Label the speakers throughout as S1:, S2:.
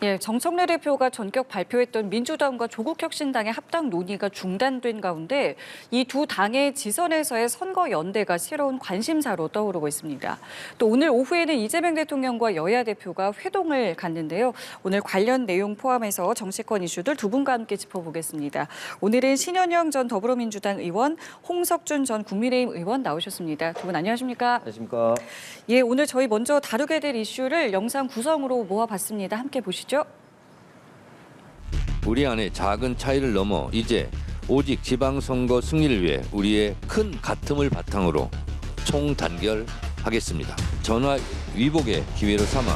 S1: 예, 정청래 대표가 전격 발표했던 민주당과 조국혁신당의 합당 논의가 중단된 가운데 이 두 당의 지선에서의 선거 연대가 새로운 관심사로 떠오르고 있습니다. 또 오늘 오후에는 이재명 대통령과 여야 대표가 회동을 갖는데요. 오늘 관련 내용 포함해서 정치권 이슈들 두 분과 함께 짚어보겠습니다. 오늘은 신현영 전 더불어민주당 의원, 홍석준 전 국민의힘 의원 나오셨습니다. 두 분 안녕하십니까?
S2: 안녕하십니까?
S1: 예, 오늘 저희 먼저 다루게 될 이슈를 영상 구성으로 모아봤습니다. 함께 보시죠.
S3: 우리 안의 작은 차이를 넘어 이제 오직 지방선거 승리를 위해 우리의 큰 가슴을 바탕으로 총단결하겠습니다. 전화 위복의 기회를 삼아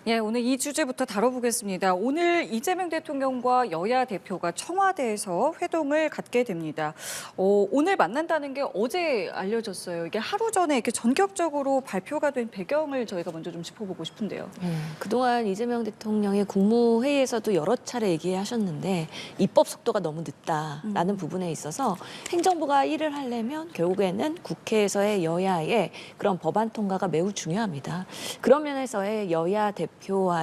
S1: 예, 오늘 이 주제부터 다뤄보겠습니다. 오늘 이재명 대통령과 여야 대표가 청와대에서 회동을 갖게 됩니다. 오늘 만난다는 게 어제 알려졌어요. 이게 하루 전에 이렇게 전격적으로 발표가 된 배경을 저희가 먼저 좀 짚어보고 싶은데요.
S4: 그동안 이재명 대통령이 국무회의에서도 여러 차례 얘기하셨는데 입법 속도가 너무 늦다라는 부분에 있어서 행정부가 일을 하려면 결국에는 국회에서의 여야의 그런 법안 통과가 매우 중요합니다. 그런 면에서의 여야 대표와의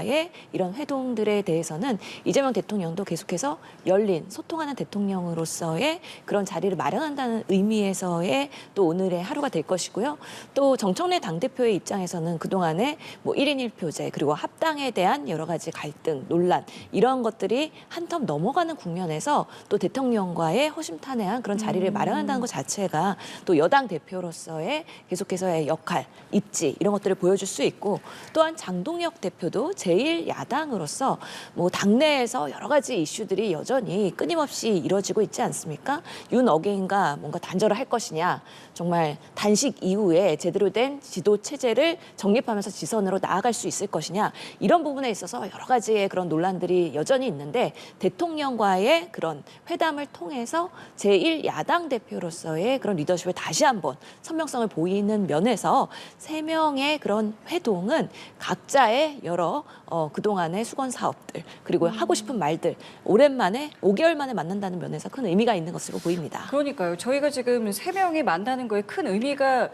S4: 이런 회동들에 대해서는 이재명 대통령도 계속해서 열린 소통하는 대통령으로서의 그런 자리를 마련한다는 의미에서의 또 오늘의 하루가 될 것이고요. 또 정청래 당대표의 입장에서는 그동안에 뭐 1인 1표제 그리고 합당에 대한 여러 가지 갈등, 논란 이런 것들이 한 텀 넘어가는 국면에서 또 대통령과의 허심탄회한 그런 자리를 마련한다는 것 자체가 또 여당 대표로서의 계속해서의 역할, 입지 이런 것들을 보여줄 수 있고 또한 장동혁 대표도 제1야당으로서 뭐 당내에서 여러 가지 이슈들이 여전히 끊임없이 이뤄지고 있지 않습니까? 윤 어게인과 뭔가 단절을 할 것이냐, 정말 단식 이후에 제대로 된 지도 체제를 정립하면서 지선으로 나아갈 수 있을 것이냐 이런 부분에 있어서 여러 가지의 그런 논란들이 여전히 있는데 대통령과의 그런 회담을 통해서 제1야당 대표로서의 그런 리더십을 다시 한번 선명성을 보이는 면에서 세 명의 그런 회동은 각자의 여러 그동안의 수건 사업들 그리고 하고 싶은 말들 오랜만에 5개월 만에 만난다는 면에서 큰 의미가 있는 것으로 보입니다.
S1: 그러니까요. 저희가 지금 세 명이 만나는 거에 큰 의미가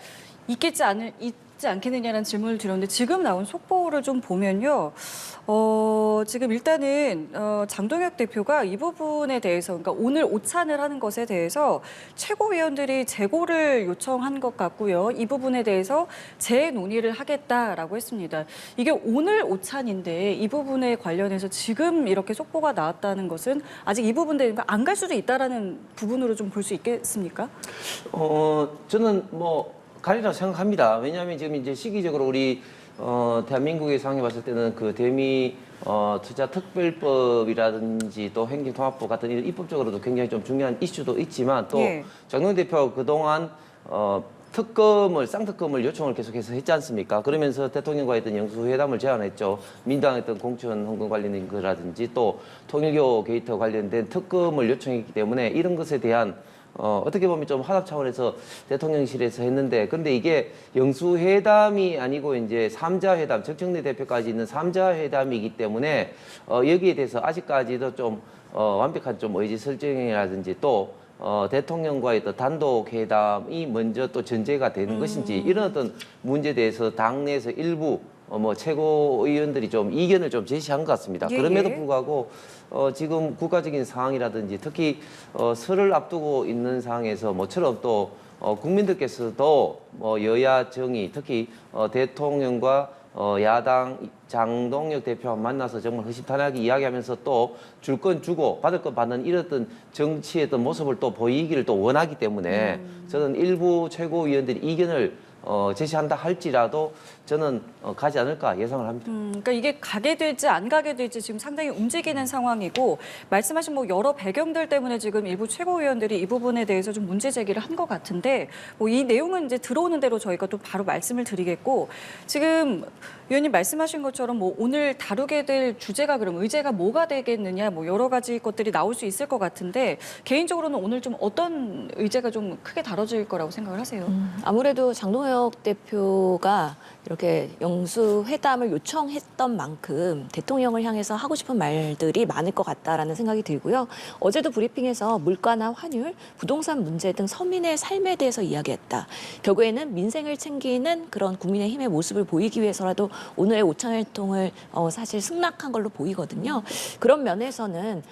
S1: 있지 않겠느냐는 질문을 드렸는데 지금 나온 속보를 좀 보면요. 지금 일단은 장동혁 대표가 이 부분에 대해서 그러니까 오늘 오찬을 하는 것에 대해서 최고위원들이 재고를 요청한 것 같고요. 이 부분에 대해서 재논의를 하겠다라고 했습니다. 이게 오늘 오찬인데 이 부분에 관련해서 지금 이렇게 속보가 나왔다는 것은 아직 이 부분에 안 갈 수도 있다라는 부분으로 좀 볼 수 있겠습니까?
S2: 저는 뭐 가리라고 생각합니다. 왜냐하면 지금 이제 시기적으로 우리 대한민국의 상황에 봤을 때는 그 대미 투자 특별법이라든지 또 행정통합법 같은 이런 입법적으로도 굉장히 좀 중요한 이슈도 있지만 또 장동혁 대표가 그동안 특검을 쌍특검을 요청을 계속해서 했지 않습니까? 그러면서 대통령과 했던 영수회담을 제안했죠. 민주당에 했던 공천 헌금 관련된 거라든지 또 통일교 게이트 관련된 특검을 요청했기 때문에 이런 것에 대한 어떻게 보면 좀 화답 차원에서 대통령실에서 했는데, 근데 이게 영수회담이 아니고 이제 3자 회담, 정청래 대표까지 있는 3자 회담이기 때문에 여기에 대해서 아직까지도 좀 완벽한 좀 의지 설정이라든지 또 대통령과의 또 단독 회담이 먼저 또 전제가 되는 것인지 이런 어떤 문제에 대해서 당내에서 일부 뭐 최고위원들이 좀 이견을 좀 제시한 것 같습니다. 그럼에도 불구하고 지금 국가적인 상황이라든지 특히 설을 앞두고 있는 상황에서 모처럼 또 국민들께서도 뭐 여야 정의 특히 대통령과 야당 장동혁 대표와 만나서 정말 허심탄회하게 이야기하면서 또 줄 건 주고 받을 건 받는 이랬던 정치의 어떤 모습을 또 보이기를 또 원하기 때문에 저는 일부 최고위원들이 이견을 제시한다 할지라도 저는 가지 않을까 예상을 합니다.
S1: 그러니까 이게 가게 될지 안 가게 될지 지금 상당히 움직이는 상황이고 말씀하신 뭐 여러 배경들 때문에 지금 일부 최고위원들이 이 부분에 대해서 좀 문제 제기를 한 것 같은데 뭐 이 내용은 이제 들어오는 대로 저희가 또 바로 말씀을 드리겠고 지금 위원님 말씀하신 것처럼 뭐 오늘 다루게 될 주제가 그럼 의제가 뭐가 되겠느냐 뭐 여러 가지 것들이 나올 수 있을 것 같은데 개인적으로는 오늘 좀 어떤 의제가 좀 크게 다뤄질 거라고 생각을 하세요?
S4: 아무래도 장동혁 대표가 이렇게 영수회담을 요청했던 만큼 대통령을 향해서 하고 싶은 말들이 많을 것 같다라는 생각이 들고요. 어제도 브리핑에서 물가나 환율, 부동산 문제 등 서민의 삶에 대해서 이야기했다. 결국에는 민생을 챙기는 그런 국민의힘의 모습을 보이기 위해서라도 오늘의 오찬활동을 사실 승낙한 걸로 보이거든요. 그런 면에서는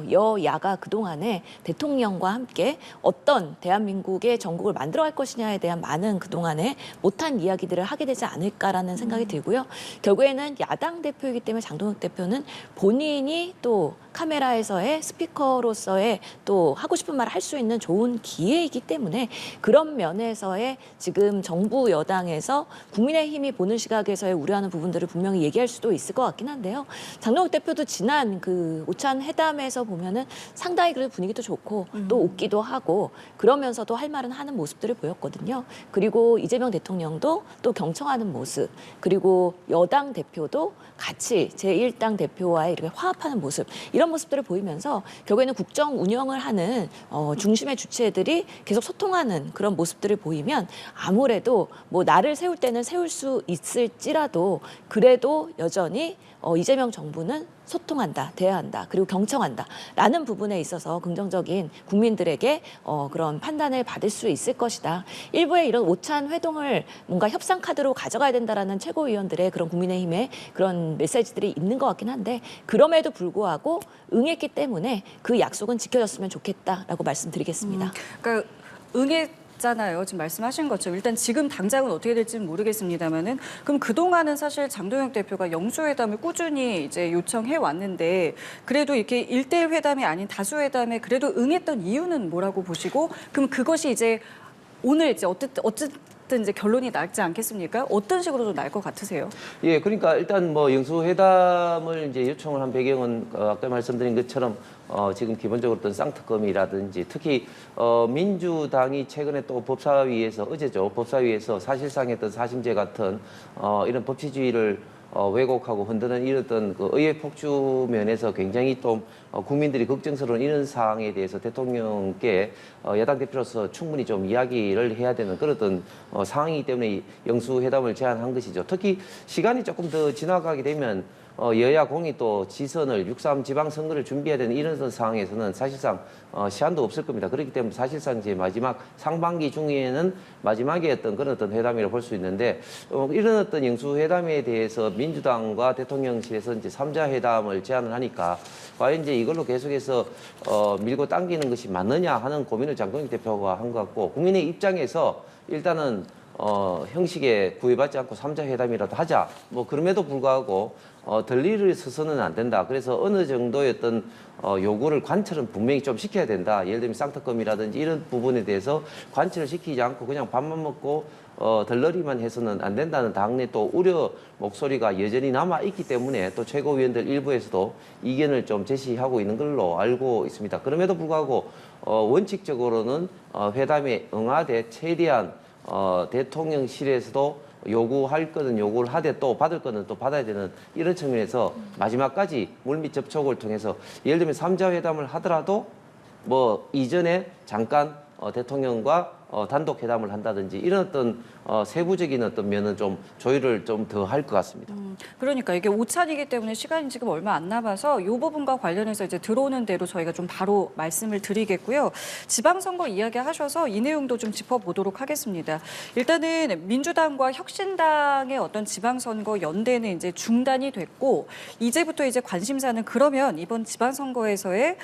S4: 여야가 그동안에 대통령과 함께 어떤 대한민국의 전국을 만들어갈 것이냐에 대한 많은 그동안에 못한 이야기들을 하게 되지 않을까라는 생각이 들고요. 결국에는 야당 대표이기 때문에 장동혁 대표는 본인이 또 카메라에서의 스피커로서의 또 하고 싶은 말을 할 수 있는 좋은 기회이기 때문에 그런 면에서의 지금 정부 여당에서 국민의힘이 보는 시각에서의 우려하는 부분들을 분명히 얘기할 수도 있을 것 같긴 한데요. 장동혁 대표도 지난 그 오찬 회담에서 보면은 상당히 그래도 분위기도 좋고 또 웃기도 하고 그러면서도 할 말은 하는 모습들을 보였거든요. 그리고 이재명 대통령도 또 경청하는 모습 그리고 여당 대표도 같이 제1당 대표와의 이렇게 화합하는 모습 이런 모습들을 보이면서 결국에는 국정 운영을 하는 중심의 주체들이 계속 소통하는 그런 모습들을 보이면 아무래도 뭐 나를 세울 때는 세울 수 있을지라도 그래도 여전히 이재명 정부는 소통한다, 대화한다, 그리고 경청한다라는 부분에 있어서 긍정적인 국민들에게 그런 판단을 받을 수 있을 것이다. 일부의 이런 오찬 회동을 뭔가 협상 카드로 가져가야 된다라는 최고위원들의 그런 국민의힘의 그런 메시지들이 있는 것 같긴 한데 그럼에도 불구하고 응했기 때문에 그 약속은 지켜졌으면 좋겠다라고 말씀드리겠습니다.
S1: 그러니까 잖아요. 지금 말씀하신 것처럼 일단 지금 당장은 어떻게 될지는 모르겠습니다만은 그럼 그동안은 사실 장동혁 대표가 영수회담을 꾸준히 이제 요청해 왔는데 그래도 이렇게 1대1 회담이 아닌 다수회담에 그래도 응했던 이유는 뭐라고 보시고 그럼 그것이 이제 오늘 이제 어쨌든 이제 결론이 나지 않겠습니까? 어떤 식으로 좀 날 것 같으세요?
S2: 예, 그러니까 일단 뭐 영수회담을 이제 요청을 한 배경은 아까 말씀드린 것처럼 지금 기본적으로 어떤 쌍특검이라든지 특히 민주당이 최근에 또 법사위에서 어제죠 법사위에서 사실상 했던 사심제 같은 이런 법치주의를 왜곡하고 흔드는 이런 그 의회 폭주 면에서 굉장히 또 국민들이 걱정스러운 이런 사항에 대해서 대통령께 야당 대표로서 충분히 좀 이야기를 해야 되는 그런 상황이기 때문에 영수회담을 제안한 것이죠. 특히 시간이 조금 더 지나가게 되면 여야 공이 또 지선을 6.3 지방선거를 준비해야 되는 이런 상황에서는 사실상 시한도 없을 겁니다. 그렇기 때문에 사실상 이제 마지막 상반기 중에는 마지막에 그런 어떤 회담이라고 볼 수 있는데 이런 어떤 영수회담에 대해서 민주당과 대통령실에서 이제 3자 회담을 제안을 하니까 과연 이제 이걸로 계속해서 밀고 당기는 것이 맞느냐 하는 고민을 장동혁 대표가 한 것 같고 국민의 입장에서 일단은 형식에 구애받지 않고 3자 회담이라도 하자. 뭐 그럼에도 불구하고 덜 일을 서서는 안 된다. 그래서 어느 정도의 어떤 요구를 관철은 분명히 좀 시켜야 된다. 예를 들면 쌍특검이라든지 이런 부분에 대해서 관철을 시키지 않고 그냥 밥만 먹고 덜러리만 해서는 안 된다는 당내 또 우려 목소리가 여전히 남아 있기 때문에 또 최고위원들 일부에서도 이견을 좀 제시하고 있는 걸로 알고 있습니다. 그럼에도 불구하고 원칙적으로는 회담에 응하되 최대한 대통령실에서도 요구할 거는 요구를 하되 또 받을 거는 또 받아야 되는 이런 측면에서 마지막까지 물밑 접촉을 통해서 예를 들면 3자 회담을 하더라도 뭐 이전에 잠깐 대통령과 단독 회담을 한다든지 이런 어떤 세부적인 어떤 면은 좀 조율을 좀 더 할 것 같습니다.
S1: 그러니까 이게 오찬이기 때문에 시간이 지금 얼마 안 남아서 이 부분과 관련해서 이제 들어오는 대로 저희가 좀 바로 말씀을 드리겠고요. 지방선거 이야기하셔서 이 내용도 좀 짚어보도록 하겠습니다. 일단은 민주당과 혁신당의 어떤 지방선거 연대는 이제 중단이 됐고 이제부터 이제 관심사는 그러면 이번 지방선거에서의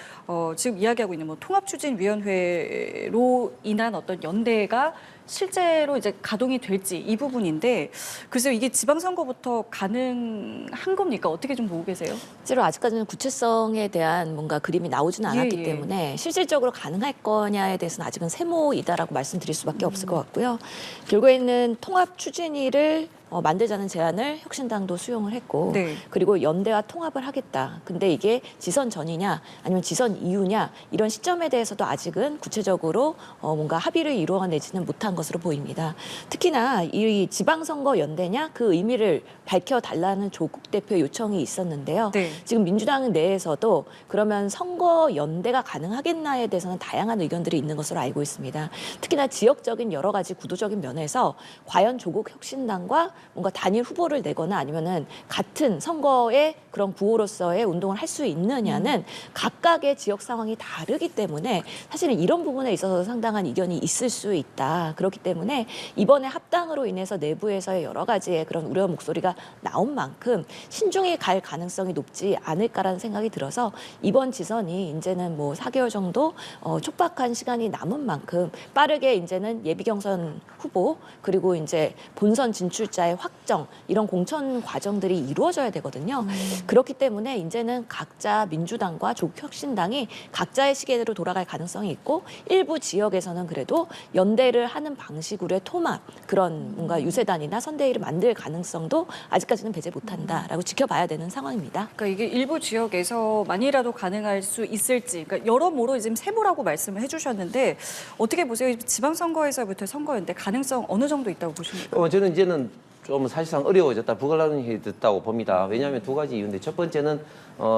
S1: 지금 이야기하고 있는 뭐 통합추진위원회로 인한 어떤 연대가 실제로 이제 가동이 될지 이 부분인데 글쎄요 이게 지방선거부터 가능한 겁니까? 어떻게 좀 보고 계세요?
S4: 실제로 아직까지는 구체성에 대한 뭔가 그림이 나오지는 않았기
S1: 예.
S4: 때문에 실질적으로 가능할 거냐에 대해서는 아직은 세모이다라고 말씀드릴 수밖에 없을 것 같고요. 결국에는 통합 추진위를 만들자는 제안을 혁신당도 수용을 했고
S1: 네.
S4: 그리고 연대와 통합을 하겠다. 근데 이게 지선 전이냐 아니면 지선 이후냐 이런 시점에 대해서도 아직은 구체적으로 뭔가 합의를 이루어내지는 못한 것으로 보입니다. 특히나 이 지방선거 연대냐 그 의미를 밝혀달라는 조국 대표 요청이 있었는데요.
S1: 네.
S4: 지금 민주당 내에서도 그러면 선거 연대가 가능하겠나에 대해서는 다양한 의견들이 있는 것으로 알고 있습니다. 특히나 지역적인 여러 가지 구도적인 면에서 과연 조국 혁신당과 뭔가 단일 후보를 내거나 아니면은 같은 선거의 그런 구호로서의 운동을 할 수 있느냐는 각각의 지역 상황이 다르기 때문에 사실은 이런 부분에 있어서 상당한 이견이 있을 수 있다. 그렇기 때문에 이번에 합당으로 인해서 내부에서의 여러 가지의 그런 우려 목소리가 나온 만큼 신중히 갈 가능성이 높지 않을까라는 생각이 들어서 이번 지선이 이제는 뭐 4개월 정도 촉박한 시간이 남은 만큼 빠르게 이제는 예비 경선 후보 그리고 이제 본선 진출자의 확정 이런 공천 과정들이 이루어져야 되거든요. 그렇기 때문에 이제는 각자 민주당과 조국혁신당이 각자의 시계대로 돌아갈 가능성이 있고 일부 지역에서는 그래도 연대를 하는 방식으로의 토막 그런 뭔가 유세단이나 선대위를 만들 가능성도 아직까지는 배제 못한다라고 지켜봐야 되는 상황입니다.
S1: 그러니까 이게 일부 지역에서만이라도 가능할 수 있을지, 그러니까 여러모로 지금 세모라고 말씀을 해주셨는데 어떻게 보세요? 지방선거에서부터 선거연대 가능성 어느 정도 있다고 보십니까?
S2: 저는 이제는 좀 사실상 어려워졌다, 불가능해졌다고 봅니다. 왜냐하면 두 가지 이유인데 첫 번째는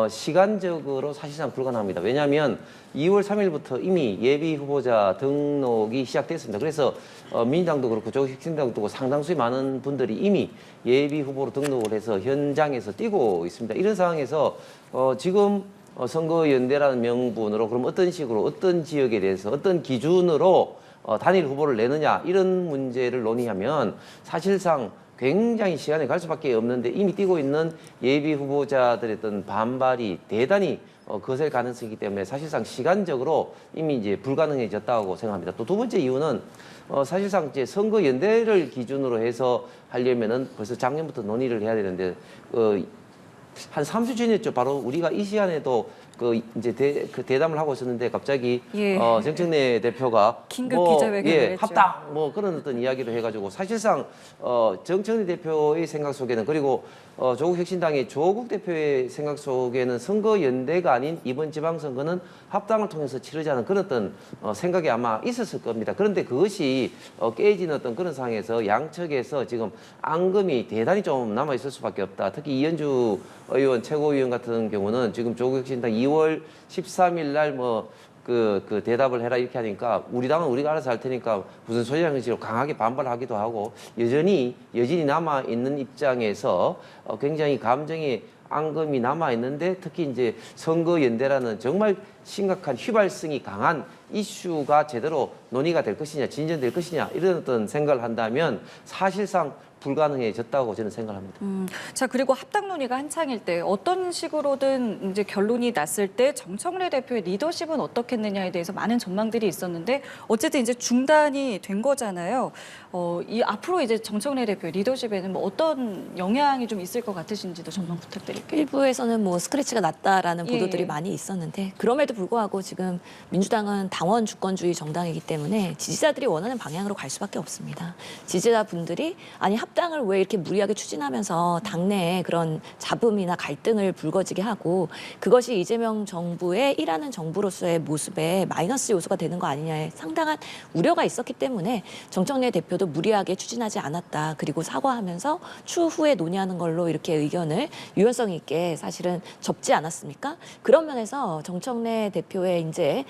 S2: 시간적으로 사실상 불가능합니다. 왜냐하면 2월 3일부터 이미 예비 후보자 등록이 시작됐습니다. 그래서 민주당도 그렇고 조국혁신당도 그렇고 상당수의 많은 분들이 이미 예비 후보로 등록을 해서 현장에서 뛰고 있습니다. 이런 상황에서 지금 선거연대라는 명분으로 그럼 어떤 식으로 어떤 지역에 대해서 어떤 기준으로 단일 후보를 내느냐 이런 문제를 논의하면 사실상 굉장히 시간이 갈 수밖에 없는데 이미 뛰고 있는 예비 후보자들의 어떤 반발이 대단히 거셀 가능성이 있기 때문에 사실상 시간적으로 이미 이제 불가능해졌다고 생각합니다. 또 두 번째 이유는 사실상 이제 선거 연대를 기준으로 해서 하려면은 벌써 작년부터 논의를 해야 되는데 한 3주 전이었죠. 바로 우리가 이 시간에도 이제 대담을 하고 있었는데 갑자기
S1: 예.
S2: 정청래 대표가
S1: 긴급 기자회견을 했죠.
S2: 합당 그런 어떤 이야기를 해가지고 사실상 정청래 대표의 생각 속에는 그리고 조국혁신당의 조국 대표의 생각 속에는 선거 연대가 아닌 이번 지방선거는 합당을 통해서 치르자는 그런 어떤 생각이 아마 있었을 겁니다. 그런데 그것이 깨지는 어떤 그런 상황에서 양측에서 지금 앙금이 대단히 좀 남아 있을 수밖에 없다. 특히 이현주 의원 최고위원 같은 경우는 지금 조국혁신당 2월 13일 날 그 대답을 해라 이렇게 하니까 우리 당은 우리가 알아서 할 테니까 무슨 소리라는 식으로 강하게 반발하기도 하고 여전히 남아 있는 입장에서 굉장히 감정이 앙금이 남아 있는데 특히 이제 선거 연대라는 정말 심각한 휘발성이 강한 이슈가 제대로 논의가 될 것이냐 진전될 것이냐 이런 어떤 생각을 한다면 사실상 불가능해졌다고 저는 생각합니다.
S1: 자, 그리고 합당 논의가 한창일 때 어떤 식으로든 이제 결론이 났을 때 정청래 대표의 리더십은 어떻겠느냐에 대해서 많은 전망들이 있었는데 어쨌든 이제 중단이 된 거잖아요. 이 앞으로 이제 정청래 대표의 리더십에는 뭐 어떤 영향이 좀 있을 것 같으신지도 전망 부탁드릴게요.
S4: 일부에서는 뭐 스크래치가 났다라는 보도들이
S1: 예.
S4: 많이 있었는데 그럼에도 불구하고 지금 민주당은 당원 주권주의 정당이기 때문에 지지자들이 원하는 방향으로 갈 수밖에 없습니다. 지지자분들이 아니 합당을 왜 이렇게 무리하게 추진하면서 당내에 그런 잡음이나 갈등을 불거지게 하고 그것이 이재명 정부의 일하는 정부로서의 모습에 마이너스 요소가 되는 거 아니냐에 상당한 우려가 있었기 때문에 정청래 대표도 무리하게 추진하지 않았다. 그리고 사과하면서 추후에 논의하는 걸로 이렇게 의견을 유연성 있게 사실은 접지 않았습니까? 그런 면에서 정청래 대표의 이제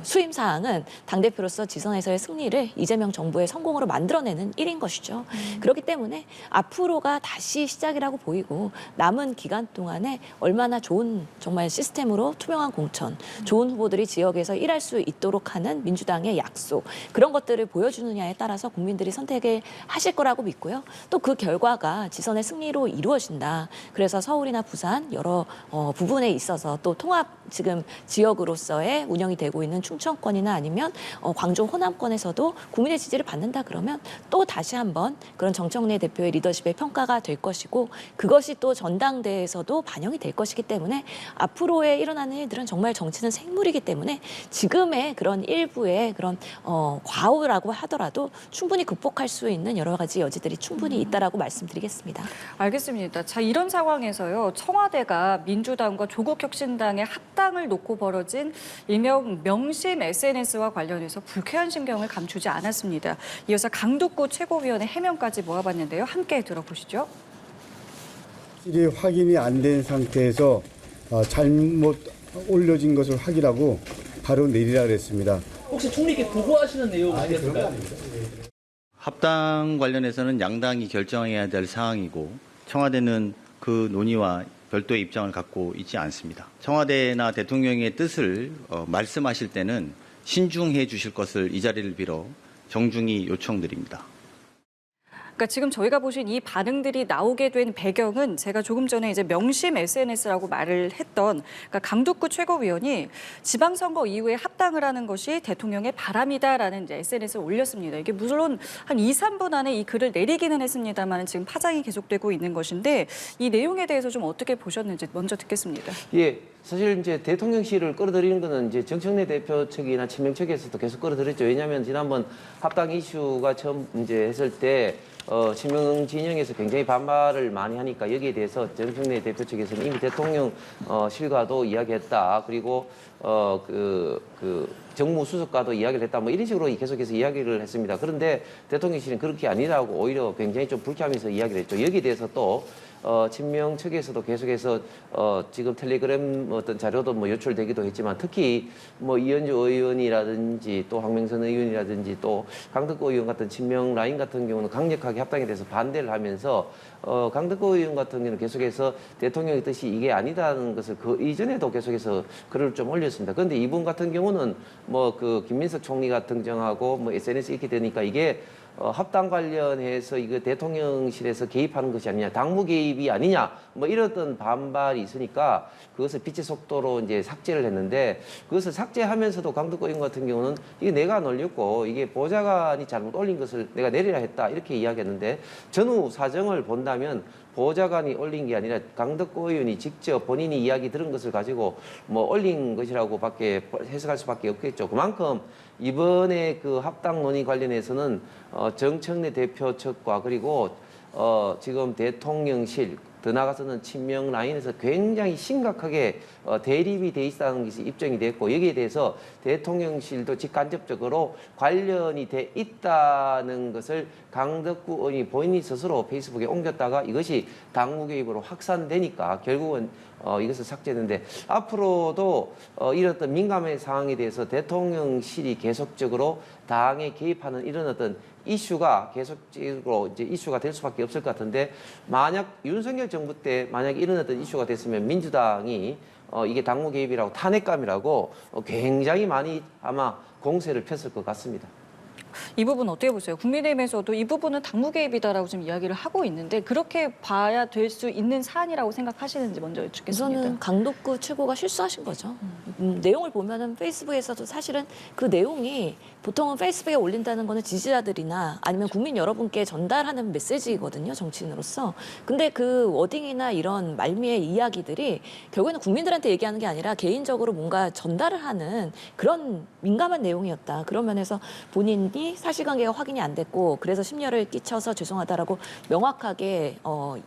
S4: 수임 사항은 당대표로서 지선에서의 승리를 이재명 정부의 성공으로 만들어내는 일인 것이죠. 그렇기 때문에 앞으로가 다시 시작이라고 보이고 남은 기간 동안에 얼마나 좋은 정말 시스템으로 투명한 공천, 좋은 후보들이 지역에서 일할 수 있도록 하는 민주당의 약속 그런 것들을 보여주느냐에 따라서 국민들이 선택을 하실 거라고 믿고요. 또 그 결과가 지선의 승리로 이루어진다. 그래서 서울이나 부산 여러 부분에 있어서 또 통합 지금 지역으로서의 운영이 되고 있는 충청권이나 아니면 광주 호남권에서도 국민의 지지를 받는다 그러면 또 다시 한번 그런 정청래 대표의 리더십의 평가가 될 것이고 그것이 또 전당대회에서도 반영이 될 것이기 때문에 앞으로에 일어나는 일들은 정말 정치는 생물이기 때문에 지금의 그런 일부의 그런 과오라고 하더라도 충분히 극복할 수 있는 여러 가지 여지들이 충분히 있다라고 말씀드리겠습니다.
S1: 알겠습니다. 자, 이런 상황에서요. 청와대가 민주당과 조국혁신당의 합당을 놓고 벌어진 일명 명심 SNS와 관련해서 불쾌한 심경을 감추지 않았습니다. 이어서 강두구 최고위원의 해명까지 모아봤는데요. 함께 들어보시죠.
S5: 확실히 확인이 안 된 상태에서 잘못 올려진 것을 확인하고 바로 내리라 그랬습니다.
S6: 혹시 총리께 보고하시는 내용이 있을까요?
S7: 합당 관련해서는 양당이 결정해야 될 사항이고 청와대는 그 논의와 별도의 입장을 갖고 있지 않습니다. 청와대나 대통령의 뜻을 말씀하실 때는 신중해 주실 것을 이 자리를 빌어 정중히 요청드립니다.
S1: 그러니까 지금 저희가 보신 이 반응들이 나오게 된 배경은 제가 조금 전에 이제 명심 SNS라고 말을 했던 그러니까 강두구 최고위원이 지방선거 이후에 합당을 하는 것이 대통령의 바람이다라는 이제 SNS를 올렸습니다. 이게 물론 한 2, 3분 안에 이 글을 내리기는 했습니다만 지금 파장이 계속되고 있는 것인데 이 내용에 대해서 좀 어떻게 보셨는지 먼저 듣겠습니다.
S2: 예, 사실 이제 대통령실을 끌어들이는 거는 이제 정청래 대표 측이나 친명 측에서도 계속 끌어들였죠. 왜냐하면 지난번 합당 이슈가 처음 이제 했을 때 친명 진영에서 굉장히 반발을 많이 하니까 여기에 대해서 정청래 대표 측에서는 이미 대통령실과도 이야기했다. 그리고 정무수석과도 이야기를 했다. 뭐 이런 식으로 계속해서 이야기를 했습니다. 그런데 대통령실은 그렇게 아니라고 오히려 굉장히 좀 불쾌하면서 이야기를 했죠. 여기에 대해서 또 친명 측에서도 계속해서 지금 텔레그램 어떤 자료도 뭐 요출되기도 했지만 특히 뭐 이현주 의원이라든지 또 황명선 의원이라든지 또 강덕구 의원 같은 친명 라인 같은 경우는 강력하게 합당에 대해서 반대를 하면서 강덕구 의원 같은 경우는 계속해서 대통령의 뜻이 이게 아니다는 것을 그 이전에도 계속해서 글을 좀 올렸습니다. 그런데 이분 같은 경우는 뭐 그 김민석 총리가 등장하고 뭐 SNS 이렇게 되니까 이게 합당 관련해서 이거 대통령실에서 개입하는 것이 아니냐, 당무 개입이 아니냐, 뭐 이랬던 반발이 있으니까 그것을 빛의 속도로 이제 삭제를 했는데 그것을 삭제하면서도 강덕구 의원 같은 경우는 이게 내가 안 올렸고 이게 보좌관이 잘못 올린 것을 내가 내리라 했다 이렇게 이야기했는데 전후 사정을 본다면 보좌관이 올린 게 아니라 강덕구 의원이 직접 본인이 이야기 들은 것을 가지고 뭐 올린 것이라고밖에 해석할 수밖에 없겠죠. 그만큼 이번에 그 합당 논의 관련해서는 정청래 대표 측과 그리고 지금 대통령실 더 나아가서는 친명 라인에서 굉장히 심각하게 대립이 돼 있다는 것이 입증이 됐고 여기에 대해서 대통령실도 직간접적으로 관련이 돼 있다는 것을 강덕구 의원이 본인이 스스로 페이스북에 옮겼다가 이것이 당무 개입으로 확산되니까 결국은 이것을 삭제했는데 앞으로도 이런 어떤 민감한 상황에 대해서 대통령실이 계속적으로 당에 개입하는 이런 어떤 이슈가 계속적으로 이제 이슈가 될 수밖에 없을 것 같은데 만약 윤석열 정부 때 만약 이런 어떤 이슈가 됐으면 민주당이 이게 당무 개입이라고 탄핵감이라고 굉장히 많이 아마 공세를 폈을 것 같습니다.
S1: 이 부분 어떻게 보세요? 국민의힘에서도 이 부분은 당무 개입이다라고 지금 이야기를 하고 있는데 그렇게 봐야 될 수 있는 사안이라고 생각하시는지 먼저 여쭙겠습니다.
S4: 우선은 강덕구 최고가 실수하신 거죠. 내용을 보면은 페이스북에서도 사실은 그 내용이 보통은 페이스북에 올린다는 거는 지지자들이나 아니면 국민 여러분께 전달하는 메시지거든요, 정치인으로서. 근데 그 워딩이나 이런 말미의 이야기들이 결국에는 국민들한테 얘기하는 게 아니라 개인적으로 뭔가 전달을 하는 그런 민감한 내용이었다. 그런 면에서 본인이 사실관계가 확인이 안 됐고 그래서 심려를 끼쳐서 죄송하다라고 명확하게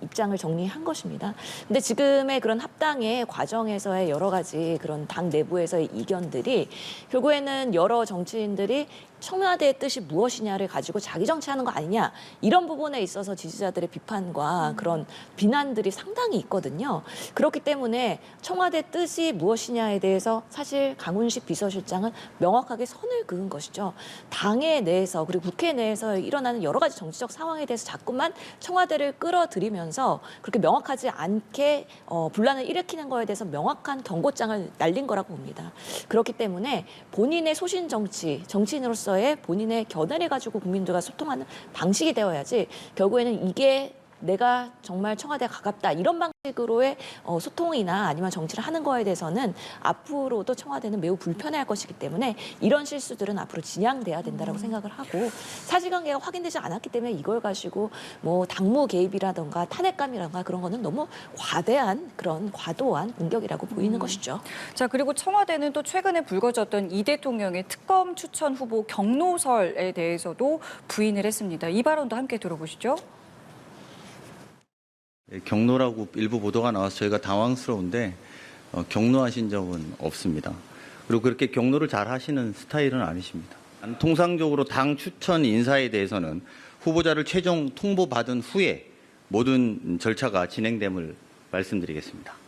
S4: 입장을 정리한 것입니다. 근데 지금의 그런 합당의 과정에서의 여러 가지 그런 당 내부에서의 이견들이 결국에는 여러 정치인들이 청와대의 뜻이 무엇이냐를 가지고 자기 정치하는 거 아니냐 이런 부분에 있어서 지지자들의 비판과 그런 비난들이 상당히 있거든요. 그렇기 때문에 청와대 뜻이 무엇이냐에 대해서 사실 강훈식 비서실장은 명확하게 선을 그은 것이죠. 당의 내에서 그리고 국회 내에서 일어나는 여러 가지 정치적 상황에 대해서 자꾸만 청와대를 끌어들이면서 그렇게 명확하지 않게 분란을 일으키는 거에 대해서 명확한 경고장을 날린 거라고 봅니다. 그렇기 때문에 본인의 소신 정치인으로서의 본인의 견해를 가지고 국민들과 소통하는 방식이 되어야지 결국에는 이게 내가 정말 청와대에 가깝다 이런 방식으로의 소통이나 아니면 정치를 하는 거에 대해서는 앞으로도 청와대는 매우 불편해할 것이기 때문에 이런 실수들은 앞으로 진양돼야 된다라고 생각을 하고 사실관계가 확인되지 않았기 때문에 이걸 가지고 뭐 당무 개입이라던가 탄핵감이라던가 그런 거는 너무 과대한 그런 과도한 공격이라고 보이는 것이죠.
S1: 자, 그리고 청와대는 또 최근에 불거졌던 이 대통령의 특검 추천 후보 경로설에 대해서도 부인을 했습니다. 이 발언도 함께 들어보시죠.
S7: 경로라고 일부 보도가 나와서 저희가 당황스러운데 경로하신 적은 없습니다. 그리고 그렇게 경로를 잘 하시는 스타일은 아니십니다. 통상적으로 당 추천 인사에 대해서는 후보자를 최종 통보받은 후에 모든 절차가 진행됨을 말씀드리겠습니다.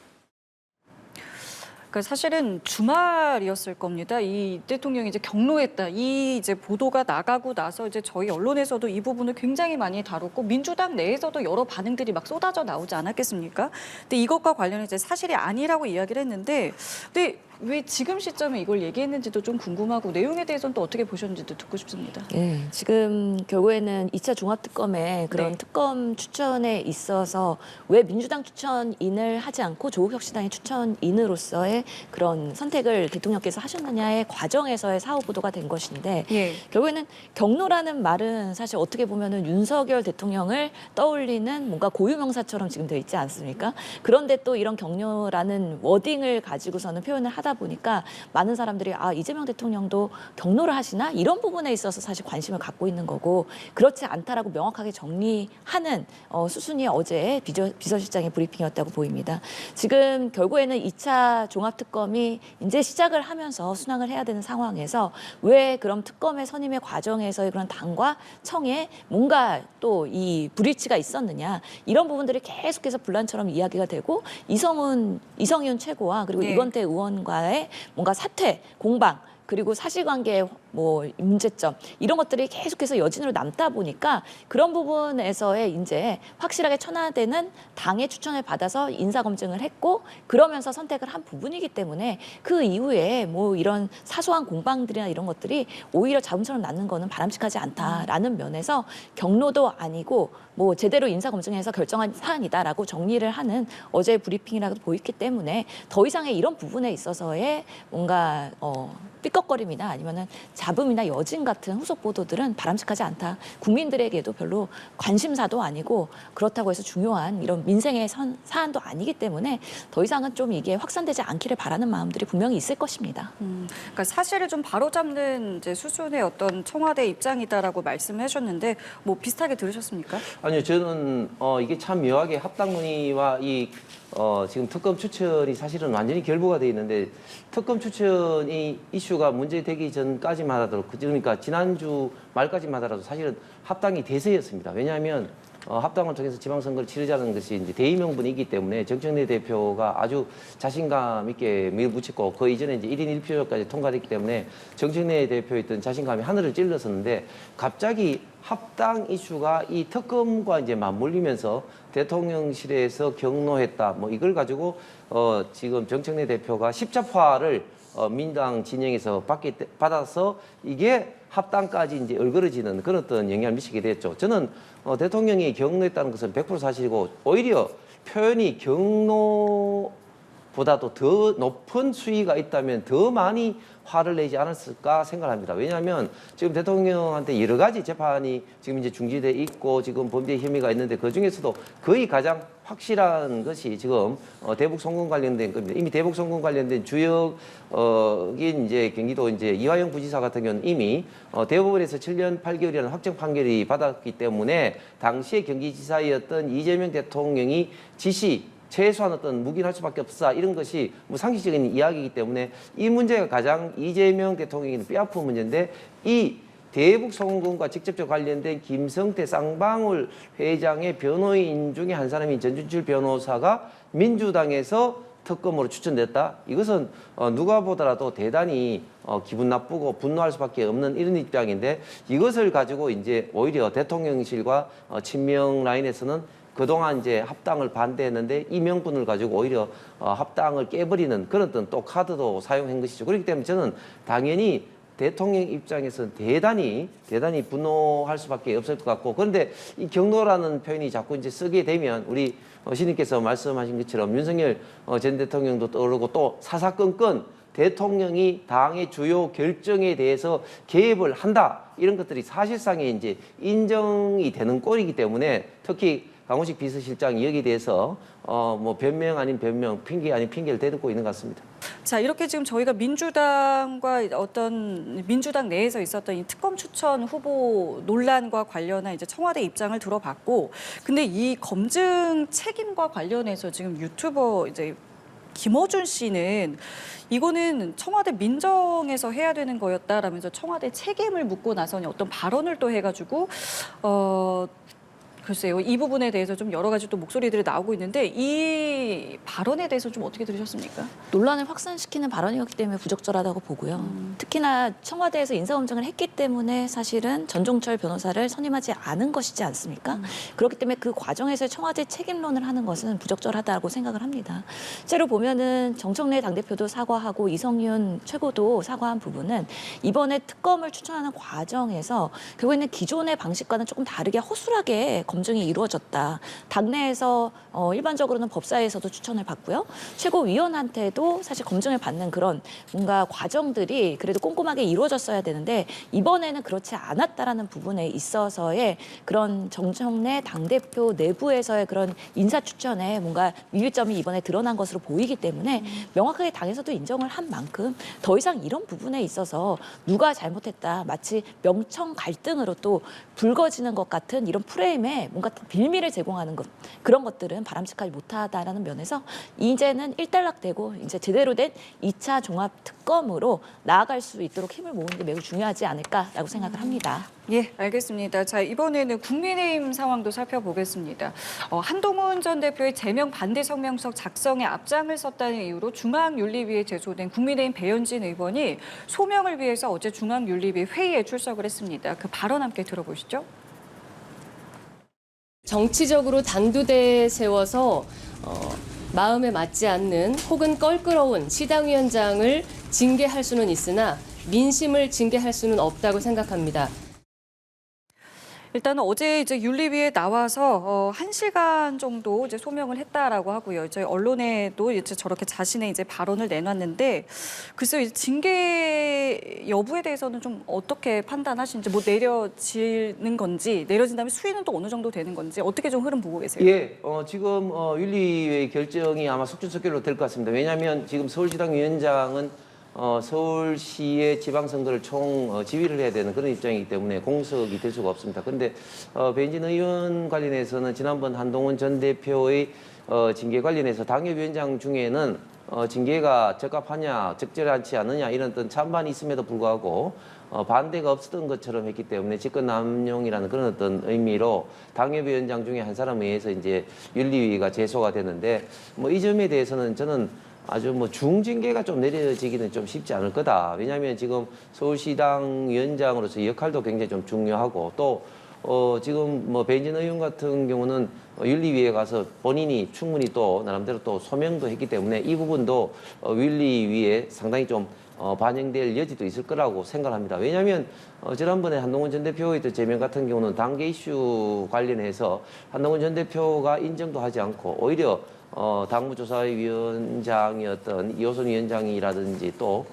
S1: 그러니까 사실은 주말이었을 겁니다. 이 대통령이 이제 경로했다. 이 이제 보도가 나가고 나서 이제 저희 언론에서도 이 부분을 굉장히 많이 다뤘고 민주당 내에서도 여러 반응들이 막 쏟아져 나오지 않았겠습니까? 근데 이것과 관련해 이제 사실이 아니라고 이야기를 했는데, 근데 왜 지금 시점에 이걸 얘기했는지도 좀 궁금하고 내용에 대해서는 또 어떻게 보셨는지도 듣고 싶습니다.
S4: 네, 지금 결국에는 2차 종합특검에 그런
S1: 네.
S4: 특검 추천에 있어서 왜 민주당 추천인을 하지 않고 조국혁신당의 추천인으로서의 그런 선택을 대통령께서 하셨느냐의 과정에서의 사후 보도가 된 것인데
S1: 예.
S4: 결국에는 경로라는 말은 사실 어떻게 보면은 윤석열 대통령을 떠올리는 뭔가 고유명사처럼 지금 되어 있지 않습니까? 그런데 또 이런 경로라는 워딩을 가지고서는 표현을 하다 보니까 많은 사람들이 이재명 대통령도 경로를 하시나 이런 부분에 있어서 사실 관심을 갖고 있는 거고 그렇지 않다라고 명확하게 정리하는 수순이 어제 비서실장의 브리핑이었다고 보입니다. 지금 결국에는 2차 종합특검이 이제 시작을 하면서 순항을 해야 되는 상황에서 왜 그럼 특검의 선임의 과정에서의 그런 당과 청에 뭔가 또 이 브리치가 있었느냐 이런 부분들이 계속해서 분란처럼 이야기가 되고 이성윤 최고와 그리고
S1: 네.
S4: 이건태 의원과의 뭔가 사퇴, 공방 그리고 사실관계의 뭐 문제점 이런 것들이 계속해서 여진으로 남다 보니까 그런 부분에서의 이제 확실하게 천하되는 당의 추천을 받아서 인사검증을 했고 그러면서 선택을 한 부분이기 때문에 그 이후에 뭐 이런 사소한 공방들이나 이런 것들이 오히려 자금처럼 낳는 거는 바람직하지 않다라는 면에서 경로도 아니고 뭐 제대로 인사검증해서 결정한 사안이다라고 정리를 하는 어제의 브리핑이라고 보였기 때문에 더 이상의 이런 부분에 있어서의 뭔가 삐걱거림이나 아니면은 잡음이나 여진 같은 후속 보도들은 바람직하지 않다. 국민들에게도 별로 관심사도 아니고 그렇다고 해서 중요한 이런 민생의 사안도 아니기 때문에 더 이상은 좀 이게 확산되지 않기를 바라는 마음들이 분명히 있을 것입니다.
S1: 그러니까 사실을 좀 바로잡는 이제 수순의 어떤 청와대 입장이다라고 말씀을 하셨는데 뭐 비슷하게 들으셨습니까?
S2: 아니요, 저는 이게 참 묘하게 합당 논의와 지금 특검 추천이 사실은 완전히 결부가 돼 있는데 특검 추천이 이슈가 문제되기 전까지만 하더라도 그러니까 지난주 말까지만 하더라도 사실은 합당이 대세였습니다. 왜냐하면 합당을 통해서 지방선거를 치르자는 것이 이제 대의명분이기 때문에 정청래 대표가 아주 자신감 있게 밀어붙였고 그 이전에 이제 1인 1표까지 통과됐기 때문에 정청래 대표의 있던 자신감이 하늘을 찔렀었는데 갑자기 합당 이슈가 이 특검과 이제 맞물리면서 대통령실에서 경로했다. 뭐 이걸 가지고 지금 정청래 대표가 십자화를 민당 진영에서 받아서 이게 합당까지 이제 얼그러지는 그런 어떤 영향을 미치게 됐죠. 저는 대통령이 경로했다는 것은 100% 사실이고 오히려 표현이 경로보다도 더 높은 수위가 있다면 더 많이 화를 내지 않았을까 생각합니다. 왜냐하면 지금 대통령한테 여러 가지 재판이 지금 이제 중지돼 있고 지금 범죄 혐의가 있는데 그 중에서도 거의 가장 확실한 것이 지금 대북 송금 관련된 겁니다. 이미 대북 송금 관련된 주역인 이제 경기도 이제 이화영 부지사 같은 경우는 이미 대법원에서 7년 8개월이라는 확정 판결이 받았기 때문에 당시에 경기지사였던 이재명 대통령이 지시 최소한 어떤 묵인할 수밖에 없다 이런 것이 뭐 상식적인 이야기이기 때문에 이 문제가 가장 이재명 대통령에게는 뼈아픈 문제인데 이 대북 송금과 직접적으로 관련된 김성태 쌍방울 회장의 변호인 중에 한 사람인 전준출 변호사가 민주당에서 특검으로 추천됐다. 이것은 누가 보더라도 대단히 기분 나쁘고 분노할 수밖에 없는 이런 입장인데 이것을 가지고 이제 오히려 대통령실과 친명 라인에서는 그동안 이제 합당을 반대했는데 이 명분을 가지고 오히려 합당을 깨버리는 그런 어떤 또 카드도 사용한 것이죠. 그렇기 때문에 저는 당연히 대통령 입장에서는 대단히 분노할 수밖에 없을 것 같고 그런데 이 경로라는 표현이 자꾸 이제 쓰게 되면 우리 시님께서 말씀하신 것처럼 윤석열 전 대통령도 떠오르고 또 사사건건 대통령이 당의 주요 결정에 대해서 개입을 한다 이런 것들이 사실상에 이제 인정이 되는 꼴이기 때문에 특히 강훈식 비서실장이 여기에 대해서 뭐 변명 아닌 변명, 핑계 아닌 핑계를 대듣고 있는 것 같습니다.
S1: 자, 이렇게 지금 저희가 민주당과 어떤 민주당 내에서 있었던 이 특검 추천 후보 논란과 관련한 이제 청와대 입장을 들어봤고, 근데 이 검증 책임과 관련해서 지금 유튜버 이제 김어준 씨는 이거는 청와대 민정에서 해야 되는 거였다라면서 청와대 책임을 묻고 나서는 어떤 발언을 또 해가지고 글쎄요, 이 부분에 대해서 좀 여러 가지 또 목소리들이 나오고 있는데 이 발언에 대해서 좀 어떻게 들으셨습니까?
S4: 논란을 확산시키는 발언이었기 때문에 부적절하다고 보고요. 특히나 청와대에서 인사검증을 했기 때문에 사실은 전종철 변호사를 선임하지 않은 것이지 않습니까? 그렇기 때문에 그 과정에서 청와대 책임론을 하는 것은 부적절하다고 생각을 합니다. 실제로 보면은 정청래 당대표도 사과하고 이성윤 최고도 사과한 부분은 이번에 특검을 추천하는 과정에서 결국에는 기존의 방식과는 조금 다르게 허술하게 검증이 이루어졌다. 당내에서 일반적으로는 법사위에서도 추천을 받고요. 최고위원한테도 사실 검증을 받는 그런 뭔가 과정들이 그래도 꼼꼼하게 이루어졌어야 되는데 이번에는 그렇지 않았다라는 부분에 있어서의 그런 정청래 당대표 내부에서의 그런 인사 추천에 뭔가 위기점이 이번에 드러난 것으로 보이기 때문에 명확하게 당에서도 인정을 한 만큼 더 이상 이런 부분에 있어서 누가 잘못했다 마치 명청 갈등으로 또 불거지는 것 같은 이런 프레임에 뭔가 빌미를 제공하는 것 그런 것들은 바람직하지 못하다라는 면에서 이제는 일단락되고 이제 제대로 된 2차 종합 특검으로 나아갈 수 있도록 힘을 모으는 게 매우 중요하지 않을까라고 생각을 합니다.
S1: 예, 알겠습니다. 자, 이번에는 국민의힘 상황도 살펴보겠습니다. 한동훈 전 대표의 제명 반대 성명서 작성에 앞장을 섰다는 이유로 중앙윤리위에 제소된 국민의힘 배현진 의원이 소명을 위해서 어제 중앙윤리위 회의에 출석을 했습니다. 그 발언 함께 들어보시죠.
S8: 정치적으로 단두대에 세워서 마음에 맞지 않는 혹은 껄끄러운 시당위원장을 징계할 수는 있으나 민심을 징계할 수는 없다고 생각합니다.
S1: 일단은 어제 이제 윤리위에 나와서 1시간 정도 이제 소명을 했다라고 하고요. 저희 언론에도 이제 저렇게 자신의 이제 발언을 내놨는데 글쎄요, 징계 여부에 대해서는 좀 어떻게 판단하시는지 뭐 내려지는 건지 내려진다면 수위는 또 어느 정도 되는 건지 어떻게 좀 흐름 보고 계세요?
S2: 예, 지금 윤리위의 결정이 아마 속전속결로 될 것 같습니다. 왜냐하면 지금 서울시당 위원장은 서울시의 지방선거를 지휘를 해야 되는 그런 입장이기 때문에 공석이 될 수가 없습니다. 그런데 배현진 의원 관련해서는 지난번 한동훈 전 대표의 징계 관련해서 당협위원장 중에는 징계가 적합하냐, 적절하지 않느냐 이런 어떤 찬반이 있음에도 불구하고 반대가 없었던 것처럼 했기 때문에 직권남용이라는 그런 어떤 의미로 당협위원장 중에 한 사람에 의해서 이제 윤리위가 제소가 됐는데 뭐 이 점에 대해서는 저는 아주 뭐 중징계가 좀 내려지기는 좀 쉽지 않을 거다. 왜냐하면 지금 서울시당 위원장으로서 역할도 굉장히 좀 중요하고 또 지금 뭐 배현진 의원 같은 경우는 윤리위에 가서 본인이 충분히 또 나름대로 또 소명도 했기 때문에 이 부분도 윤리위에 상당히 좀 반영될 여지도 있을 거라고 생각합니다. 왜냐하면 지난번에 한동훈 전 대표의 제명 같은 경우는 당계 이슈 관련해서 한동훈 전 대표가 인정도 하지 않고 오히려 당무조사위원장이었던 이호선 위원장이라든지 또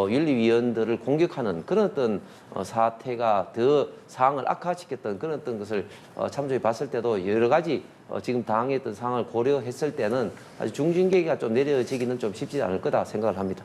S2: 윤리위원들을 공격하는 그런 어떤 사태가 더 상황을 악화시켰던 그런 어떤 것을 참조해 봤을 때도 여러 가지 지금 당했던 상황을 고려했을 때는 아주 중징계가 좀 내려지기는 좀 쉽지 않을 거다 생각을 합니다.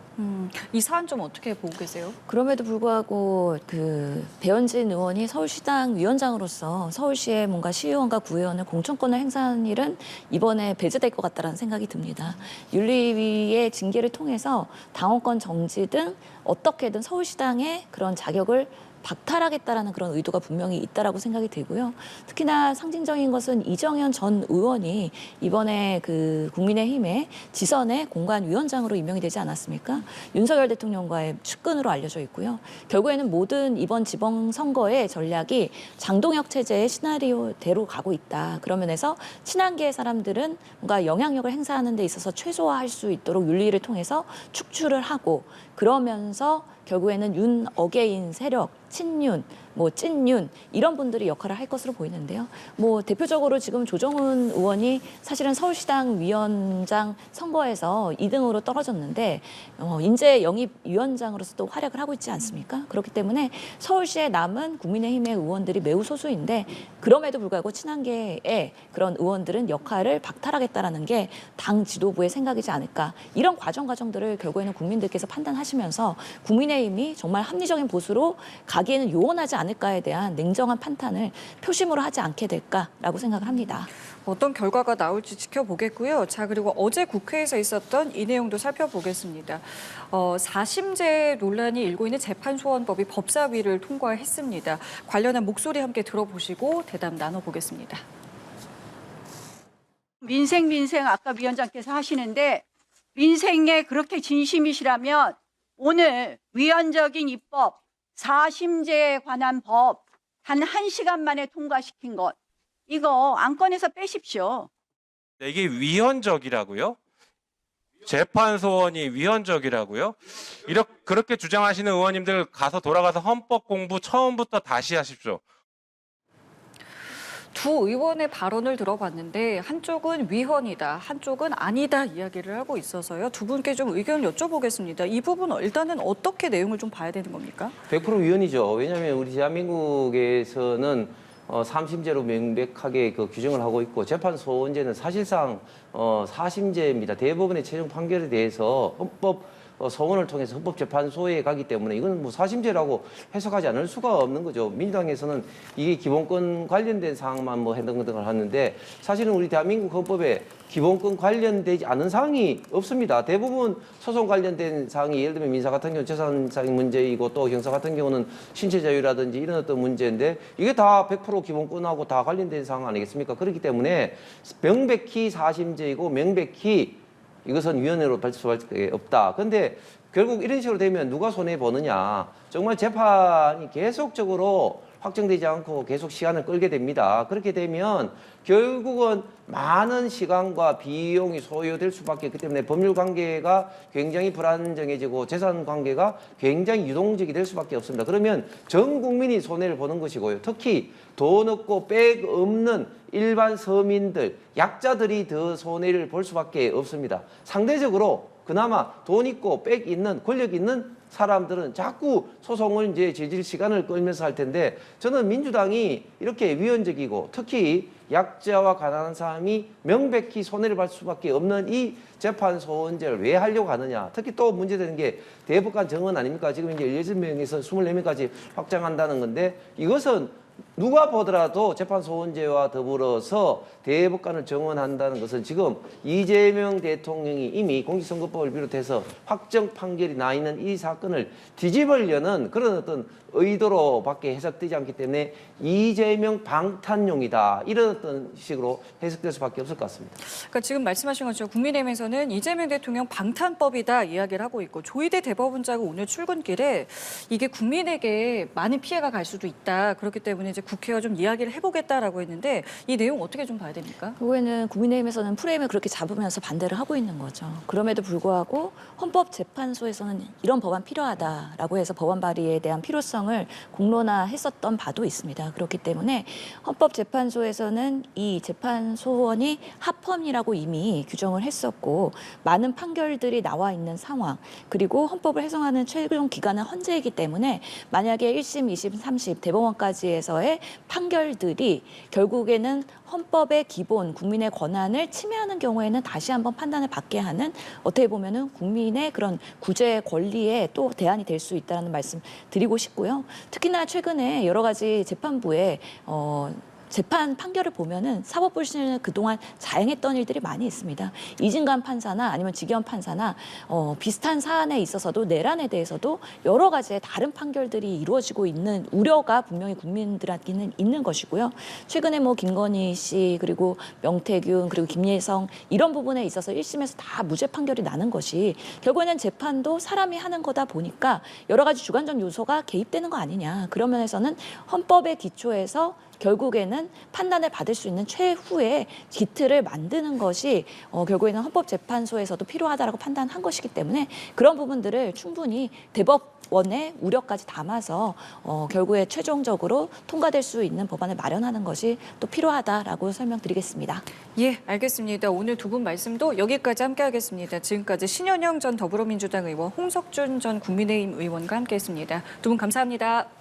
S1: 이 사안 좀 어떻게 보고 계세요?
S4: 그럼에도 불구하고 그 배현진 의원이 서울시당 위원장으로서 서울시의 뭔가 시의원과 구의원을 공천권을 행사하는 일은 이번에 배제될 것 같다는 생각이 듭니다. 윤리위의 징계를 통해서 당원권 정지 등 어떻게든 서울시당의 그런 자격을 박탈하겠다라는 그런 의도가 분명히 있다라고 생각이 들고요. 특히나 상징적인 것은 이정현 전 의원이 이번에 그 국민의힘의 지선의 공관위원장으로 임명이 되지 않았습니까? 윤석열 대통령과의 측근으로 알려져 있고요. 결국에는 모든 이번 지방선거의 전략이 장동혁 체제의 시나리오대로 가고 있다. 그런 면에서 친한계의 사람들은 뭔가 영향력을 행사하는 데 있어서 최소화할 수 있도록 윤리를 통해서 축출을 하고 그러면서 결국에는 윤 어게인 세력, 친윤, 뭐 찐윤 이런 분들이 역할을 할 것으로 보이는데요. 뭐 대표적으로 지금 조정훈 의원이 사실은 서울시당 위원장 선거에서 2등으로 떨어졌는데 인재 영입 위원장으로서 또 활약을 하고 있지 않습니까? 그렇기 때문에 서울시에 남은 국민의힘의 의원들이 매우 소수인데 그럼에도 불구하고 친한계의 그런 의원들은 역할을 박탈하겠다라는 게 당 지도부의 생각이지 않을까. 이런 과정들을 결국에는 국민들께서 판단하시면서 국민의힘이 정말 합리적인 보수로 가기에는 요원하지 않을까에 대한 냉정한 판단을 표심으로 하지 않게 될까라고 생각을 합니다.
S1: 어떤 결과가 나올지 지켜보겠고요. 자, 그리고 어제 국회에서 있었던 이 내용도 살펴보겠습니다. 4심제 논란이 일고 있는 재판소원법이 법사위를 통과했습니다. 관련한 목소리 함께 들어보시고 대답 나눠보겠습니다.
S9: 민생 아까 위원장께서 하시는데 민생에 그렇게 진심이시라면 오늘 위헌적인 입법 4심제에 관한 법 단 1시간 만에 통과시킨 것 이거 안건에서 빼십시오.
S10: 이게 위헌적이라고요? 재판소원이 위헌적이라고요? 그렇게 주장하시는 의원님들 가서 돌아가서 헌법 공부 처음부터 다시 하십시오.
S1: 두 의원의 발언을 들어봤는데 한쪽은 위헌이다, 한쪽은 아니다 이야기를 하고 있어서요. 두 분께 좀 의견을 여쭤보겠습니다. 이 부분 일단은 어떻게 내용을 좀 봐야 되는 겁니까?
S2: 100% 위헌이죠. 왜냐하면 우리 대한민국에서는 3심제로 명백하게 그 규정을 하고 있고 재판소원제는 사실상 4심제입니다. 대법원의 최종 판결에 대해서 헌법 소원을 통해서 헌법재판소에 가기 때문에 이건 뭐 4심제라고 해석하지 않을 수가 없는 거죠. 민주당에서는 이게 기본권 관련된 사항만 뭐 해당을 하는데 사실은 우리 대한민국 헌법에 기본권 관련되지 않은 사항이 없습니다. 대부분 소송 관련된 사항이 예를 들면 민사 같은 경우는 재산상 문제이고 또 형사 같은 경우는 신체 자유라든지 이런 어떤 문제인데 이게 다 100% 기본권하고 다 관련된 사항 아니겠습니까? 그렇기 때문에 명백히 4심제이고 명백히 이것은 위원회로 발표할 수 없다. 그런데 결국 이런 식으로 되면 누가 손해보느냐. 정말 재판이 계속적으로 확정되지 않고 계속 시간을 끌게 됩니다. 그렇게 되면 결국은 많은 시간과 비용이 소요될 수밖에 없기 때문에 법률 관계가 굉장히 불안정해지고 재산 관계가 굉장히 유동적이 될 수밖에 없습니다. 그러면 전 국민이 손해를 보는 것이고요. 특히 돈 없고 백 없는 일반 서민들, 약자들이 더 손해를 볼 수밖에 없습니다. 상대적으로 그나마 돈 있고 백 있는 권력 있는 사람들은 자꾸 소송을 이제 제질 시간을 끌면서 할 텐데 저는 민주당이 이렇게 위헌적이고 특히 약자와 가난한 사람이 명백히 손해를 볼 수밖에 없는 이 재판소원제를 왜 하려고 하느냐. 특히 또 문제되는 게 대법관 정원 아닙니까? 지금 이제 16명에서 24명까지 확장한다는 건데 이것은 누가 보더라도 재판소원제와 더불어서 대법관을 정원한다는 것은 지금 이재명 대통령이 이미 공직선거법을 비롯해서 확정 판결이 나 있는 이 사건을 뒤집으려는 그런 어떤 의도로밖에 해석되지 않기 때문에 이재명 방탄용이다. 이런 어떤 식으로 해석될 수밖에 없을 것 같습니다.
S1: 그러니까 지금 말씀하신 것처럼 국민의힘에서는 이재명 대통령 방탄법이다 이야기를 하고 있고 조희대 대법원장은 오늘 출근길에 이게 국민에게 많은 피해가 갈 수도 있다. 그렇기 때문에 이제 국회와 좀 이야기를 해보겠다라고 했는데 이 내용 어떻게 좀 봐야 됩니까?
S4: 결국에는 국민의힘에서는 프레임을 그렇게 잡으면서 반대를 하고 있는 거죠. 그럼에도 불구하고 헌법재판소에서는 이런 법안 필요하다라고 해서 법안 발의에 대한 필요성을 공론화했었던 바도 있습니다. 그렇기 때문에 헌법재판소에서는 이 재판소원이 합헌이라고 이미 규정을 했었고 많은 판결들이 나와 있는 상황 그리고 헌법을 해석하는 최종 기간은 헌재이기 때문에 만약에 1심, 2심, 3심 대법원까지 해서의 정도의 판결들이 결국에는 헌법의 기본 국민의 권한을 침해하는 경우에는 다시 한번 판단을 받게 하는 어떻게 보면은 국민의 그런 구제 권리에 또 대안이 될 수 있다는 말씀 드리고 싶고요. 특히나 최근에 여러 가지 재판부에 재판 판결을 보면은 사법 불신을 그동안 자행했던 일들이 많이 있습니다. 이진관 판사나 아니면 지기현 판사나 비슷한 사안에 있어서도 내란에 대해서도 여러 가지의 다른 판결들이 이루어지고 있는 우려가 분명히 국민들한테는 있는 것이고요. 최근에 뭐 김건희 씨 그리고 명태균 그리고 김예성 이런 부분에 있어서 1심에서 다 무죄 판결이 나는 것이 결국에는 재판도 사람이 하는 거다 보니까 여러 가지 주관적 요소가 개입되는 거 아니냐. 그런 면에서는 헌법의 기초에서 결국에는 판단을 받을 수 있는 최후의 기틀을 만드는 것이 결국에는 헌법재판소에서도 필요하다라고 판단한 것이기 때문에 그런 부분들을 충분히 대법원의 우려까지 담아서 결국에 최종적으로 통과될 수 있는 법안을 마련하는 것이 또 필요하다라고 설명드리겠습니다.
S1: 예, 알겠습니다. 오늘 두 분 말씀도 여기까지 함께하겠습니다. 지금까지 신현영 전 더불어민주당 의원, 홍석준 전 국민의힘 의원과 함께했습니다. 두 분 감사합니다.